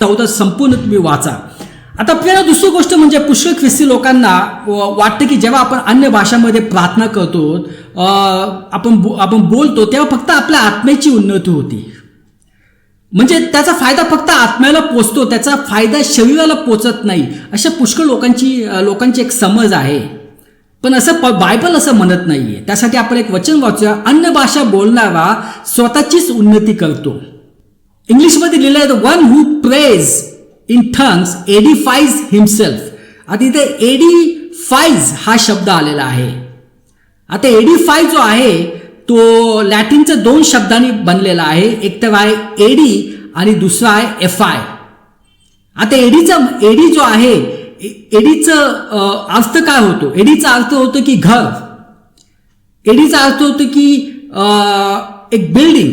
14 संपूर्ण तुम्ही वाचा. आता आपल्याला दुसरी गोष्ट म्हणजे पुष्कळ ख्रिस्ती लोकांना वाटतं की जेव्हा आपण अन्य भाषांमध्ये प्रार्थना करतो, आपण बोलतो, तेव्हा फक्त आपल्या आत्म्याची उन्नती होती. म्हणजे त्याचा फायदा फक्त आत्म्याला पोचतो, त्याचा फायदा शरीराला पोचत नाही, अशा पुष्कळ लोकांची एक समज आहे. पण असं बायबल असं म्हणत नाहीये. त्यासाठी आपण एक वचन वाचूया. अन्य भाषा बोलणारा स्वतःचीच उन्नती करतो. इंग्लिशमध्ये लिहिलं आहे, the one who praise in tongues edifies himself. आता इथे एडिफाईज हा शब्द आलेला आहे. आता एडिफाय जो आहे तो लॅटिनच्या 2 शब्दांनी बनलेला आहे. एक तर आहे एडी आणि दुसरा आहे एफआय. आता एडी जो आहे, एडीचं अर्थ काय होतो? एडीचा अर्थ होतो की घर. एडीचा अर्थ होतो की एक बिल्डिंग,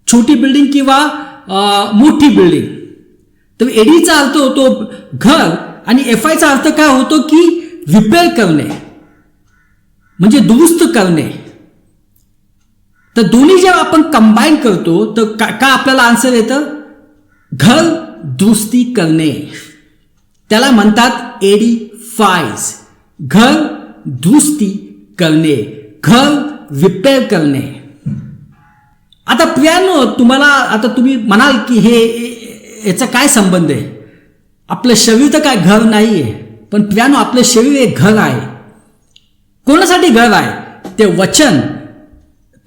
छोटी बिल्डिंग किंवा मोठी बिल्डिंग. तर एडीचा अर्थ होतो घर आणि एफआयचा अर्थ काय होतो की रिपेअर करणे, म्हणजे दुरुस्त करणे. तर दोन्ही जेव्हा आपण कंबाईन करतो तर का आपल्याला आन्सर येतं? घर दुरुस्ती करणे. त्याला म्हणतात एडिफाईज. घर दुरुस्ती करणे, घर रिपेअर करणे. आता प्रियानो, तुम्ही म्हणाल की याचा काय संबंध आहे? आपलं शरीर तर काय घर नाहीये, पण प्रियानो आपलं शरीर एक घर आहे. कोणासाठी घर आहे? ते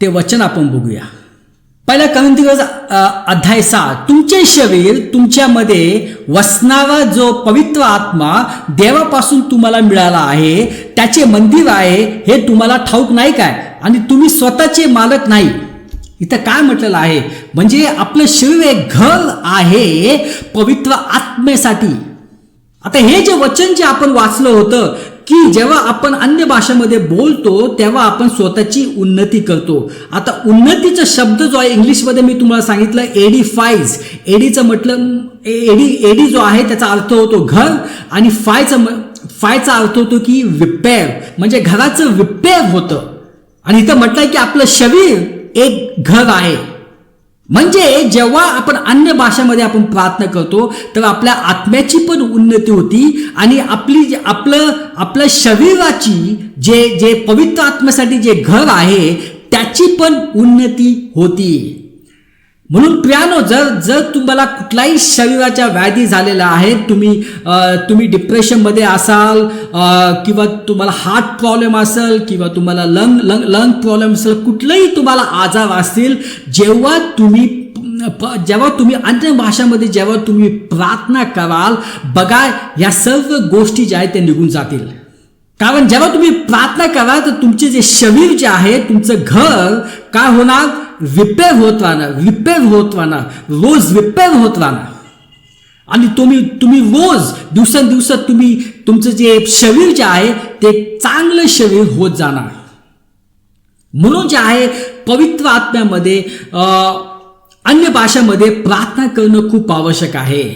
वचन आपण बघूया. पहिला कोरिन्थियर अध्याय 6. तुमचे शरीर तुमच्यामध्ये वसणारा जो पवित्र आत्मा देवापासून तुम्हाला मिळाला आहे, त्याचे मंदिर आहे हे तुम्हाला ठाऊक नाही काय? आणि तुम्ही स्वतःचे मालक नाही. इथं काय म्हटलेलं आहे? म्हणजे आपलं शरीर एक घर आहे पवित्र आत्मेसाठी. आता हे जे वचन जे आपण वाचलं होतं की जेव्हा आपण अन्य भाषेमध्ये बोलतो तेव्हा आपण स्वतःची उन्नती करतो. आता उन्नतीचा शब्द जो आहे इंग्लिशमध्ये मी तुम्हाला सांगितलं एडिफाईज. एडीचं म्हटलं एडी जो आहे त्याचा अर्थ होतो घर आणि फायचा अर्थ होतो की रिपेअर, म्हणजे घराचं रिपेअर होतं. आणि इथं म्हटलंय की आपलं शरीर एक घर आहे. म्हणजे जेव्हा आपण अन्य भाषेमध्ये आपण प्रार्थना करतो तर आपल्या आत्म्याची पण उन्नती होती आणि आपल्या शरीराची जे पवित्र आत्म्यासाठी जे घर आहे त्याची पण उन्नती होती. म्हणून प्रियानो, जर तुम्हाला कुठलाही शरीराच्या व्याधी झालेल्या आहेत, तुम्ही डिप्रेशनमध्ये असाल किंवा तुम्हाला हार्ट प्रॉब्लेम असेल किंवा तुम्हाला लंग प्रॉब्लेम असेल, कुठलेही तुम्हाला आजार असतील, जेव्हा तुम्ही अन्य भाषामध्ये जेव्हा तुम्ही प्रार्थना कराल, बघा या सर्व गोष्टी ज्या आहेत ते निघून जातील. कारण जेव्हा तुम्ही प्रार्थना कराल तर तुमचे जे शरीर जे आहे, तुमचं घर काय होणार? रिपेअर होत राहणार, रोज रिपेअर होत राहणार. आणि तुम्ही रोज दिवसेंदिवस तुमचं जे शरीर जे आहे ते चांगलं शरीर होत जाणार. म्हणून जे आहे पवित्र आत्म्यामध्ये अन्य भाषामध्ये प्रार्थना करणं खूप आवश्यक आहे.